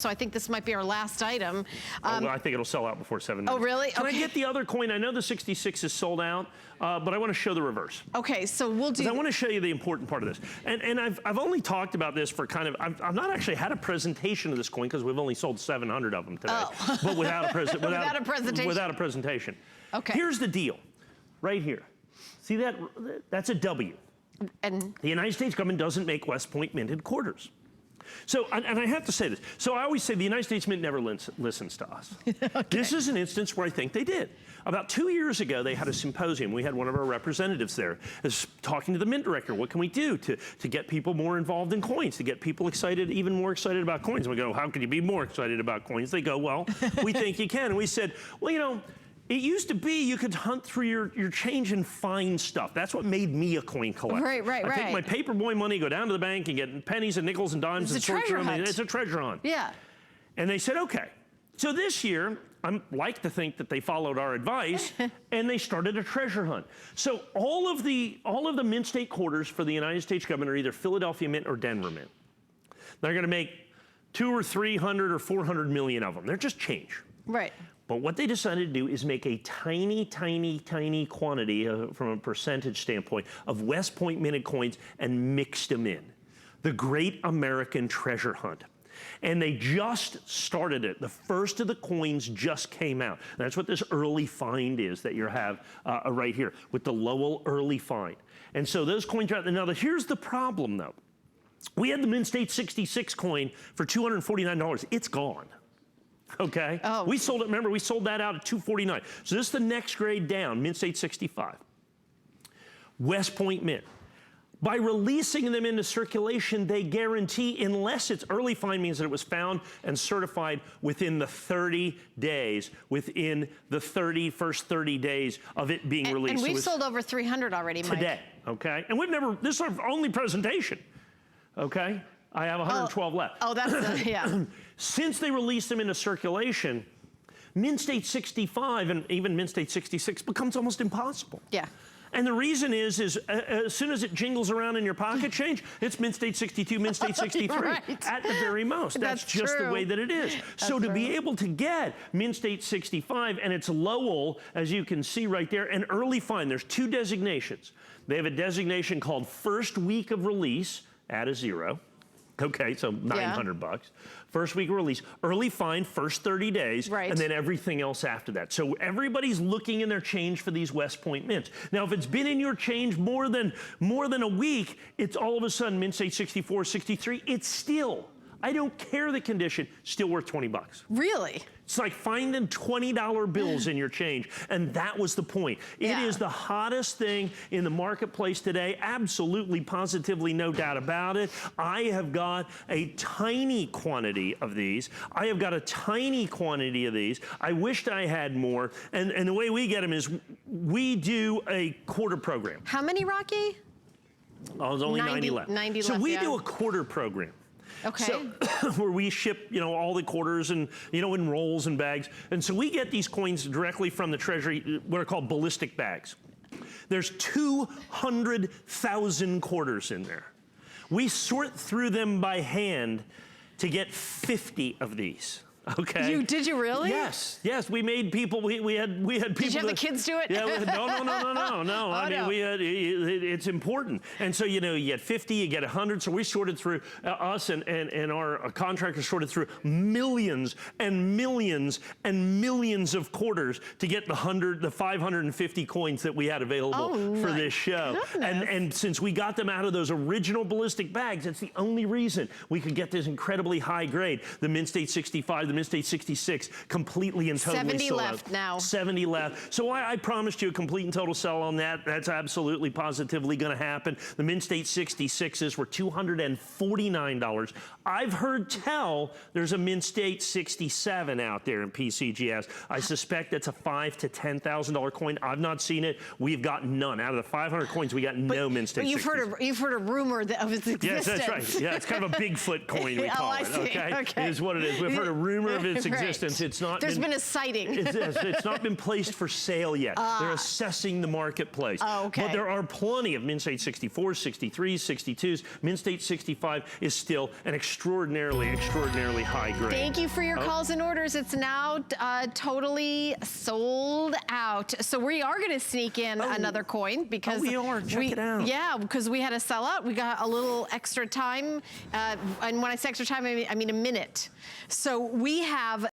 So I think this might be our last item. Well, I think it'll sell out before 7 minutes. Oh, really? Can okay. I get the other coin? I know the 66 is sold out, but I want to show the reverse. Okay, so we'll do... I want to show you the important part of this. And I've only talked about this for kind of, I've not actually had a presentation of this coin because we've only sold 700 of them today. Oh. But without a presentation. Without a presentation. Okay. Here's the deal, right here. See that? That's a W. And the United States government doesn't make West Point minted quarters. So, and I have to say this, so I always say the United States Mint never listens to us. Okay. This is an instance where I think they did. About 2 years ago, they had a symposium. We had one of our representatives there talking to the Mint director. What can we do to get people more involved in coins, to get people excited, even more excited about coins? And we go, how can you be more excited about coins? They go, well, we think you can. And we said, well, you know, it used to be you could hunt through your change and find stuff. That's what made me a coin collector. Right. I take my paperboy money, go down to the bank and get pennies and nickels and dimes and sort through them. It's a treasure hunt. Yeah. And they said, okay. So this year, I like to think that they followed our advice and they started a treasure hunt. So all of the Mint State quarters for the United States government are either Philadelphia Mint or Denver Mint. They're going to make 200 or 300 or 400 million of them. They're just change. Right. But what they decided to do is make a tiny, tiny, tiny quantity from a percentage standpoint of West Point minted coins and mixed them in. The Great American Treasure Hunt. And they just started it. The first of the coins just came out. That's what this early find is that you have right here with the Lowell early find. And so those coins are out there. Now, here's the problem, though. We had the Mint State 66 coin for $249. It's gone. Okay? Oh. We sold it, remember, we sold that out at $249. So this is the next grade down, Mint State 65. West Point Mint. By releasing them into circulation, they guarantee, unless it's early find means that it was found and certified within the 30 days, within the first 30 days of it being released. And we've sold over 300 already, Mike. Today, okay? And we've never, this is our only presentation, okay? I have 112 left. Oh, that's, yeah. Since they released them into circulation, Mint State 65 and even Mint State 66 becomes almost impossible. Yeah. And the reason is as soon as it jingles around in your pocket change, it's Mint State 62, Mint State 63 right. At the very most. That's just the way that it is. So to be able to get Mint State 65, and it's Lowell, as you can see right there, an early find. There's two designations. They have a designation called first week of release, add a zero. Okay, so 900 bucks. First week of release, early find, first 30 days, and then everything else after that. So everybody's looking in their change for these West Point mints. Now, if it's been in your change more than a week, it's all of a sudden Mint State 64, 63. It's still, I don't care the condition, still worth 20 bucks. Really? It's like finding $20 bills in your change, and that was the point. It is the hottest thing in the marketplace today, absolutely, positively, no doubt about it. I have got a tiny quantity of these. I have got a tiny quantity of these. I wished I had more, and the way we get them is we do a quarter program. How many, Rocky? Oh, there's only 90 left. 90 so left, we do a quarter program. Okay. So, where we ship, you know, all the quarters and, you know, in rolls and bags. And so we get these coins directly from the Treasury, what are called ballistic bags. There's 200,000 quarters in there. We sort through them by hand to get 50 of these. Okay. Did you really? Yes, yes. We made people. We had people. Did you have the kids do it? Yeah. No. Oh, I mean, we had. It's important. And so you know, you get 50, you get 100. So we sorted through us and our contractors sorted through millions and millions and millions of quarters to get the 550 coins that we had available for this show. And since we got them out of those original ballistic bags, that's the only reason we could get this incredibly high grade. The Mint State 65. The Mint State 66 completely and totally 70 sold left out. now. 70 left. So I promised you a complete and total sell on that. That's absolutely positively going to happen. The Mint State 66s were $249. I've heard tell there's a Mint State 67 out there in PCGS. I suspect that's a $5,000 to $10,000 coin. I've not seen it. We've got none. Out of the 500 coins, we got no Mint State 66. You've heard a rumor of its existence. Yes, that's right. Yeah, it's kind of a Bigfoot coin, we call it. Okay? Is what it is. We've heard a rumor rumor of its Right. existence. It's not. There's been a sighting. It's not been placed for sale yet. They're assessing the marketplace. Oh, okay. But there are plenty of Mint State 64s, 63s, 62s. Mint State 65 is still an extraordinarily high grade. Thank you for your calls and orders. It's now totally sold out. So we are going to sneak in another coin because we are. Check it out. Yeah, because we had a sellout. We got a little extra time, and when I say extra time, I mean a minute. So we have